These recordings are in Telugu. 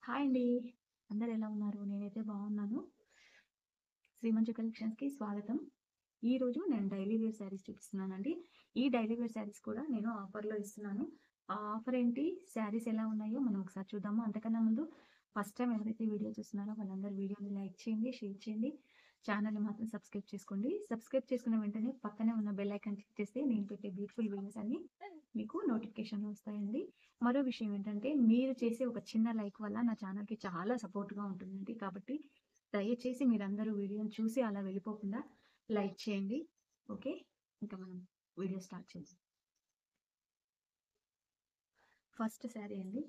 హాయ్ అండి. అందరూ ఎలా ఉన్నారు? నేనైతే బాగున్నాను. శ్రీమంచు కలెక్షన్స్‌కి స్వాగతం. ఈరోజు నేను డైలీ వేర్ శారీస్ చూపిస్తున్నానండి. ఈ డైలీ వేర్ శారీస్ కూడా నేను ఆఫర్‌లో ఇస్తున్నాను. ఆ ఆఫర్ ఏంటి? శారీస్ ఎలా ఉన్నాయో మనం ఒకసారి చూద్దాము. అంతకన్నా ముందు ఫస్ట్ టైమ్ ఎవరైతే వీడియో చూస్తున్నారో వాళ్ళందరూ వీడియోని లైక్ చేయండి, షేర్ చేయండి. ఛానెల్‌ని మాత్రం సబ్స్క్రైబ్ చేసుకోండి. సబ్స్క్రైబ్ చేసుకున్న వెంటనే పక్కనే ఉన్న బెల్ ఐకాన్ క్లిక్ చేస్తే నేను పెట్టే బ్యూటిఫుల్ వీడియోస్ అన్నీ మీకు నోటిఫికేషన్‌లో వస్తాయండి. మరో విషయం ఏంటంటే, మీరు చేసే ఒక చిన్న లైక్ వల్ల నా ఛానల్‌కి చాలా సపోర్ట్‌గా ఉంటుందండి. కాబట్టి దయచేసి మీరందరూ వీడియోని చూసి అలా వెళ్ళిపోకుండా లైక్ చేయండి. ఓకే. ఇంకా మనం వీడియో స్టార్ట్ చేద్దాం. ఫస్ట్ శారీ అండి.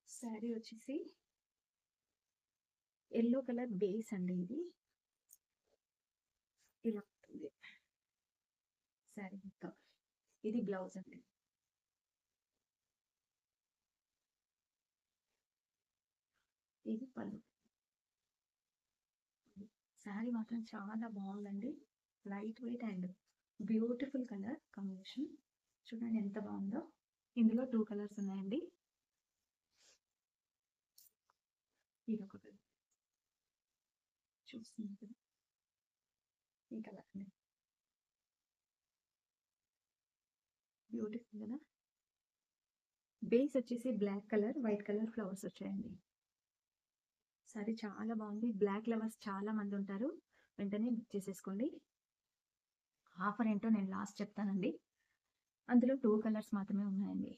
శారీ వచ్చేసి యెల్లో కలర్ బేస్ అండి ఇది. ఇలా ఉంటుంది శారీ మొత్తం. ఇది బ్లౌజ్ అండి. ఇది పళ్ళు. శారీ మాత్రం చాలా బాగుందండి. Light weight and beautiful colour combination. చూడండి ఎంత బాగుందో. ఇందులో 2 కలర్స్ ఉన్నాయండి. ఇదొక కలర్. చూస్తున్నారు కదా! ఈ కలర్ అండి. బ్యూటిఫుల్ కదా! బేస్ వచ్చేసి black colour, white colour flowers వచ్చాయండి. సారీ చాలా బాగుంది. బ్లాక్ లవర్స్ చాలా మంది ఉంటారు. వెంటనే బుక్ చేసేసుకోండి. ఆఫర్ ఏంటో నేను లాస్ట్ చెప్తానండి. అందులో 2 కలర్స్ మాత్రమే ఉన్నాయండి.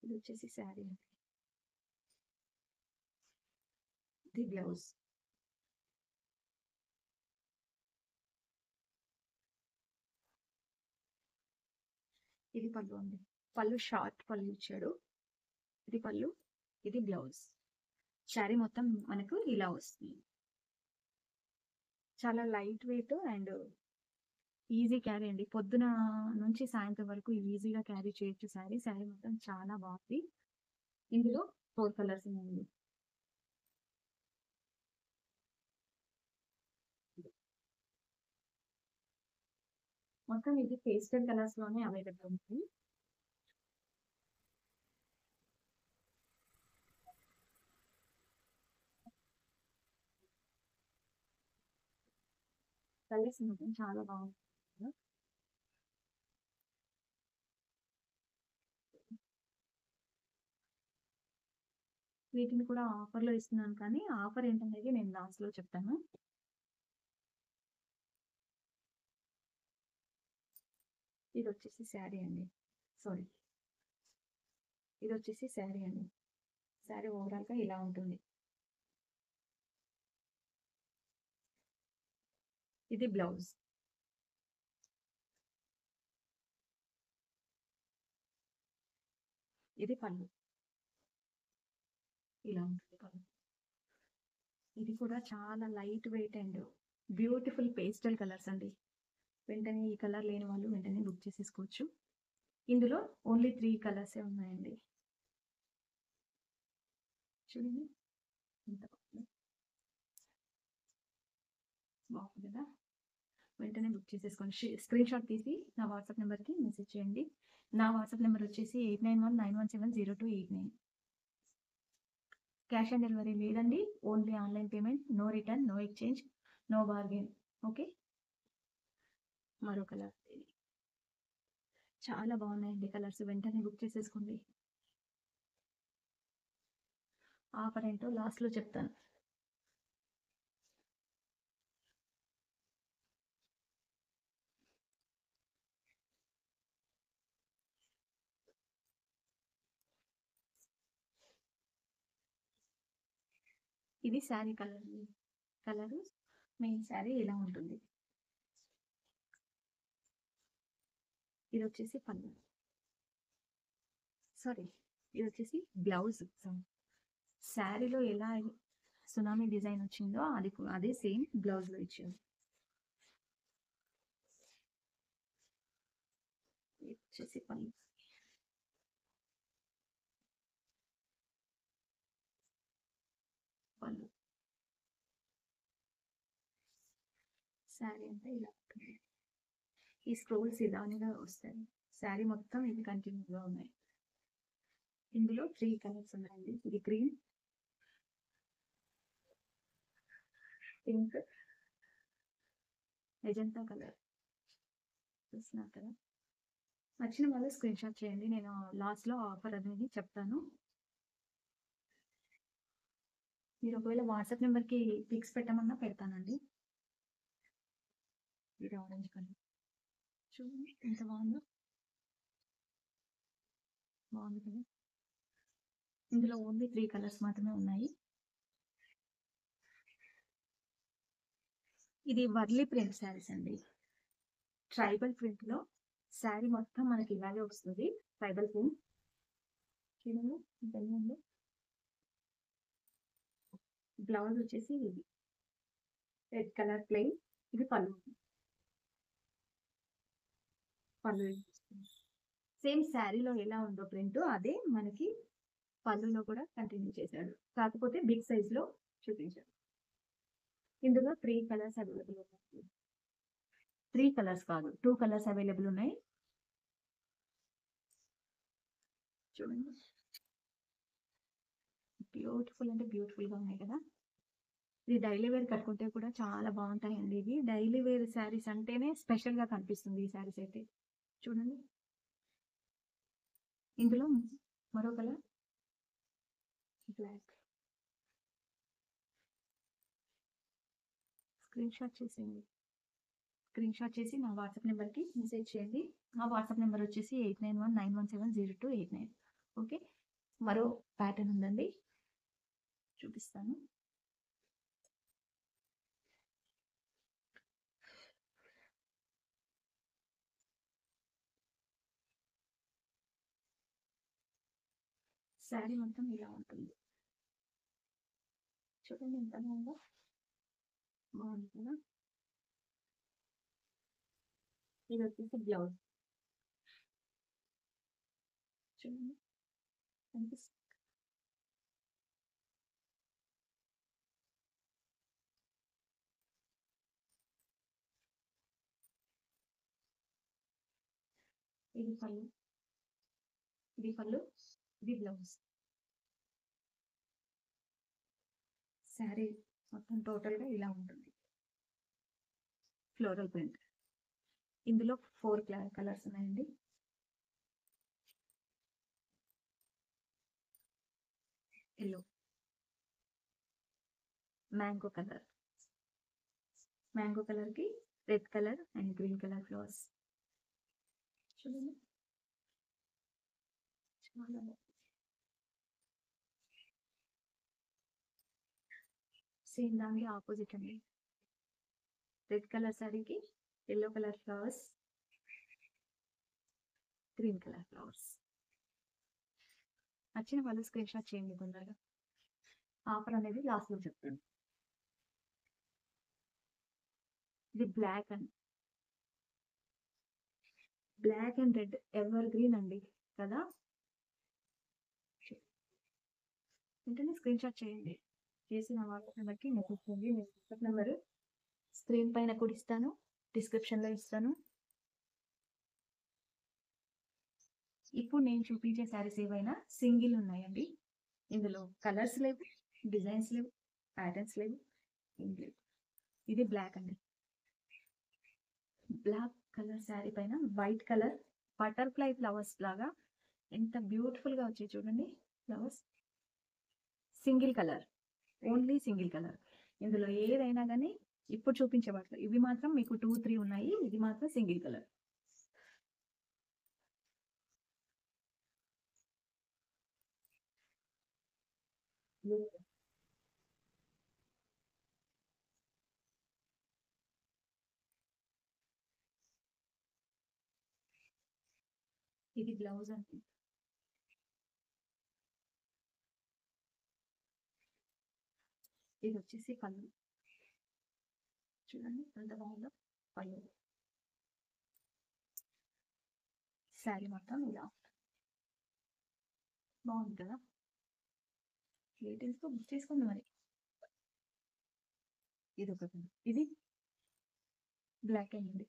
ఇది వచ్చేసి శారీ అండి. ఇది బ్లౌజ్. ఇది పళ్ళు అండి. పళ్ళు షార్ట్ పళ్ళు ఇచ్చాడు. ఇది పళ్ళు, ఇది బ్లౌజ్. శారీ మొత్తం మనకు ఇలా వస్తుంది. చాలా light weight and easy carry అండి. పొద్దున నుంచి సాయంత్రం వరకు ఈజీగా క్యారీ చేయొచ్చు శారీ. శారీ మొత్తం చాలా బాగుంది. ఇందులో 4 కలర్స్ ఉన్నాయండి. మొత్తం ఇది పేస్టల్ కలర్స్ లోనే అవైలబుల్ ఉంది. కలర్స్ మొత్తం చాలా బాగుంది. వీటిని కూడా ఆఫర్‌లో ఇస్తున్నాను కానీ ఆఫర్ ఏంటనేది నేను లాస్ట్‌లో చెప్తాను. ఇదొచ్చేసి శారీ అండి. సారీ. ఇదొచ్చేసి శారీ అండి. శారీ ఓవరాల్‌గా ఇలా ఉంటుంది. ఇది బ్లౌజ్. ఇది పళ్ళు. ఇలా ఉంటుంది పళ్ళు. ఇది కూడా చాలా light weight and beautiful pastel colours అండి. వెంటనే ఈ కలర్ లేని వాళ్ళు వెంటనే బుక్ చేసేసుకోవచ్చు. ఇందులో ఓన్లీ 3 కలర్సే ఉన్నాయండి. చూడండి ఎంత బాగుందో. బాగుంది కదా! వెంటనే బుక్ చేసేసుకోండి. స్క్రీన్ షాట్ తీసి నా వాట్సాప్ నెంబర్‌కి మెసేజ్ చేయండి. నా వాట్సాప్ నెంబర్ వచ్చేసి 8919170289. క్యాష్ ఆన్ డెలివరీ లేదండి. Only online payment. No return, no exchange, no bargain. Okay. మరో కలర్ ఇది. చాలా బాగున్నాయండి కలర్స్. వెంటనే బుక్ చేసేసుకోండి. ఆఫర్ ఏంటో లాస్ట్‌లో చెప్తాను. ఇది sari colour. Colour main sari ఇలా ఉంటుంది. ఇది వచ్చేసి పళ్ళు. సారీ. ఇది వచ్చేసి బ్లౌజ్. శారీలో ఎలా సునామీ డిజైన్ వచ్చిందో అదే సేమ్ బ్లౌజ్‌లో ఇచ్చారు. ఇది వచ్చేసి పళ్ళు. పళ్ళు. శారీ అంతా ఇలా ఉంటుంది. ఈ స్క్రోల్స్ ఇలానే వస్తాయి. శారీ మొత్తం ఇది కంటిన్యూగా ఉన్నాయి. ఇందులో 3 కలర్స్ ఉన్నాయండి. ఇది గ్రీన్, పింక్, మెజంతా కలర్. చూస్తున్నారు కదా. నచ్చిన వాళ్ళు స్క్రీన్ షాట్ చేయండి. నేను లాస్ట్‌లో ఆఫర్ అనేది చెప్తాను. మీరు ఒకవేళ వాట్సాప్ నెంబర్‌కి పిక్స్ పెట్టమన్నా పెడతానండి. ఇది ఆరెంజ్ కలర్. చూడండి ఎంత బాగుందో. బాగుంది కదా. ఇందులో ఓన్లీ 3 కలర్స్ మాత్రమే ఉన్నాయి. ఇది వర్లీ ప్రింట్ శారీస్ అండి. ట్రైబల్ ప్రింట్‌లో శారీ మొత్తం మనకి ఇలాగే వస్తుంది. Tribal print. చూడండి ఎంత బాగుందో. బ్లౌజ్ వచ్చేసి ఇది రెడ్ కలర్ ప్లెయిన్. ఇది పళ్ళు. పళ్ళు సేమ్ శారీలో ఎలా ఉందో ప్రింట్ అదే మనకి పళ్ళులో కూడా కంటిన్యూ చేశాడు. కాకపోతే బిగ్ సైజ్ లో చూపించాడు. ఇందులో 3 కలర్స్ అవైలబుల్ ఉన్నాయి. 3 కలర్స్ కాదు, 2 కలర్స్ అవైలబుల్ ఉన్నాయి. చూడండి బ్యూటిఫుల్ అంటే బ్యూటిఫుల్ గా ఉన్నాయి కదా. ఇది డైలీ వేర్ కట్టుకుంటే కూడా చాలా బాగుంటాయండి. ఇవి డైలీ వేర్ శారీస్ అంటేనే స్పెషల్ గా కనిపిస్తుంది ఈ శారీస్ అయితే. చూడండి ఇందులో మరో కలర్ బ్లాక్. స్క్రీన్ షాట్ చేసేయండి. స్క్రీన్ షాట్ చేసి నా వాట్సాప్ నెంబర్కి మెసేజ్ చేయండి. నా వాట్సాప్ నెంబర్ వచ్చేసి 8919170289. ఓకే. మరో ప్యాటర్న్ ఉందండి, చూపిస్తాను. శారీ మొత్తం ఇలా ఉంటుంది. చూడండి ఎంత బాగుందో. బాగుంది కదా. ఇది వచ్చేసి బ్లౌజ్. చూడండి కనిపిస్తుంది. ఇది పళ్ళు, ఇది పళ్ళు, ఇది బ్లౌజ్. శారీ మొత్తం టోటల్గా ఇలా ఉంటుంది. Floral print. ఇందులో 4 కలర్స్ ఉన్నాయండి. Yellow, mango colour, mango colour కి red colour and green colour flowers. చూడండి చాలా బాగుంది. సేమ్ దానికి ఆపోజిట్ అండి. రెడ్ కలర్ శారీకి yellow colour flowers, green colour flowers. నచ్చిన వాళ్ళు స్క్రీన్ షాట్ చేయండి తొందరగా. ఆఫర్ అనేది లాస్ట్ లో చెప్తాను. ఇది black and red evergreen అండి కదా. వెంటనే స్క్రీన్ షాట్ చేయండి. చేసి నా వాట్సాప్ నెంబర్కి మెసేజ్ చేయండి. నేను వాట్సాప్ నెంబర్ స్క్రీన్ పైన కూడా ఇస్తాను, డిస్క్రిప్షన్లో ఇస్తాను. ఇప్పుడు నేను చూపించే శారీస్ ఏవైనా సింగిల్ ఉన్నాయండి. ఇందులో కలర్స్ లేవు, డిజైన్స్ లేవు, ప్యాటర్న్స్ లేవు, ఏం లేవు. ఇది బ్లాక్ అండి. బ్లాక్ కలర్ శారీ పైన వైట్ కలర్ బటర్ఫ్లై ఫ్లవర్స్ లాగా ఎంత బ్యూటిఫుల్ గా వచ్చాయి చూడండి. Flowers single colour, only single colour. ఇందులో ఏదైనా కానీ ఇప్పుడు చూపించే వాటిలో ఇవి మాత్రం మీకు 2, 3 ఉన్నాయి. ఇది మాత్రం సింగిల్ కలర్. ఇది బ్లౌజ్ అండి. ఇది వచ్చేసి పళ్ళు. చూడండి ఎంత బాగుందో పళ్ళు. శారీ మొత్తం ఇలా బాగుంది కదా. డీటెయిల్స్ బుక్ చేసుకోండి మరి. ఇది ఒకటి. ఇది బ్లాక్ అండి,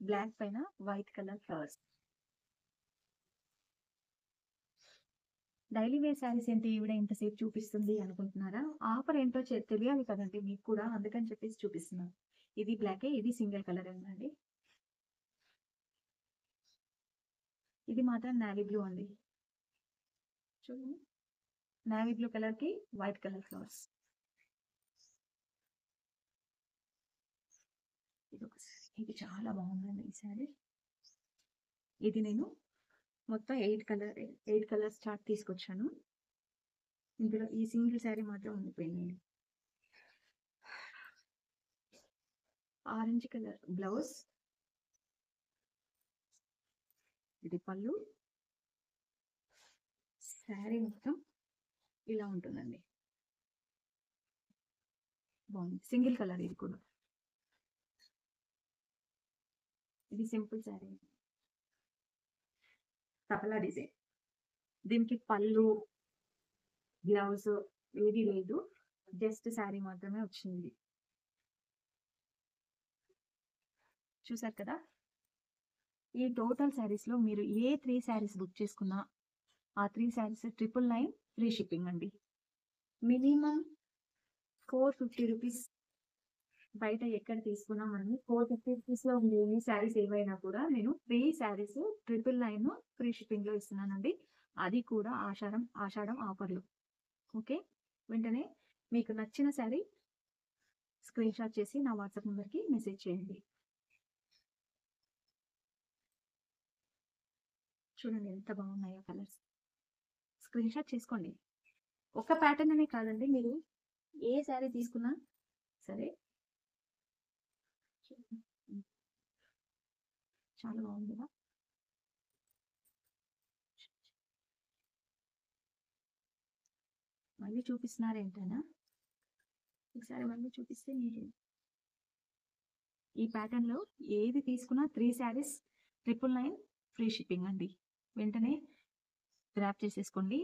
బ్లాక్ పైన white colour flowers. Daily wear saris ఏంటి ఈవిడ ఇంతసేపు చూపిస్తుంది అనుకుంటున్నారా? ఆఫర్ ఏంటో తెలియాలి కదండి మీకు కూడా, అందుకని చెప్పేసి చూపిస్తున్నాను. ఇది బ్లాకే, ఇది సింగిల్ కలర్ అండి. ఇది మాత్రం నావీ బ్లూ అండి. చూడండి, నావీ బ్లూ కలర్ కి వైట్ కలర్ ఫ్లవర్స్. ఇది చాలా బాగుందండి ఈ శారీ. ఇది నేను మొత్తం 8 కలర్స్ చార్ట్ తీసుకొచ్చాను. ఇందులో ఈ సింగిల్ శారీ మాత్రం ఉండిపోయింది. ఆరెంజ్ కలర్ బ్లౌజ్, ఇది పళ్ళు. శారీ మొత్తం ఇలా ఉంటుందండి, బాగుంది. సింగిల్ కలర్ ఇది కూడా. ఇది సింపుల్ శారీ, తపలా డిజైన్. దీనికి పళ్ళు బ్లౌజ్ ఏది లేదు, జస్ట్ శారీ మాత్రమే వచ్చింది. చూసారు కదా, ఈ టోటల్ శారీస్ లో మీరు ఏ 3 శారీస్ బుక్ చేసుకున్నా ఆ 3 శారీస్ 999 ఫ్రీ షిప్పింగ్ అండి. Minimum 450 rupees. బయట ఎక్కడ తీసుకున్నా మనం 450 రూపీస్ లో ఉండే ఈ శారీస్ ఏవైనా కూడా నేను 3 శారీస్ 999 ఫ్రీ షిప్పింగ్ లో ఇస్తున్నానండి. అది కూడా ఆషాఢం ఆఫర్లు. ఓకే, వెంటనే మీకు నచ్చిన శారీ స్క్రీన్ షాట్ చేసి నా వాట్సాప్ నెంబర్కి మెసేజ్ చేయండి. చూడండి ఎంత బాగున్నాయో కలర్స్. స్క్రీన్ షాట్ చేసుకోండి. ఒక ప్యాటర్న్ అనే కాదండి, మీరు ఏ శారీ తీసుకున్నా సరే. చాలా బాగుంది కదా. మళ్ళీ చూపిస్తున్నారేంటనా? ఒకసారి మళ్ళీ చూపిస్తే మీరు ఈ ప్యాటర్న్ లో ఏది తీసుకున్నా 3 శారీస్ 999 ఫ్రీ షిప్పింగ్ అండి. వెంటనే గ్రాప్ చేసేసుకోండి.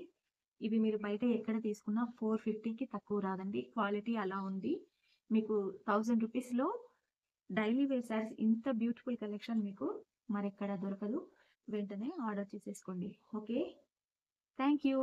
ఇవి మీరు బయట ఎక్కడ తీసుకున్నా 450కి తక్కువ రాదండి. క్వాలిటీ అలా ఉంది. మీకు 1000 రూపీస్లో డైలీ వేర్ శారీస్ ఇంత బ్యూటిఫుల్ కలెక్షన్ మీకు మరెక్కడ దొరకదు. వెంటనే ఆర్డర్ చేసేసుకోండి. Okay, thank you.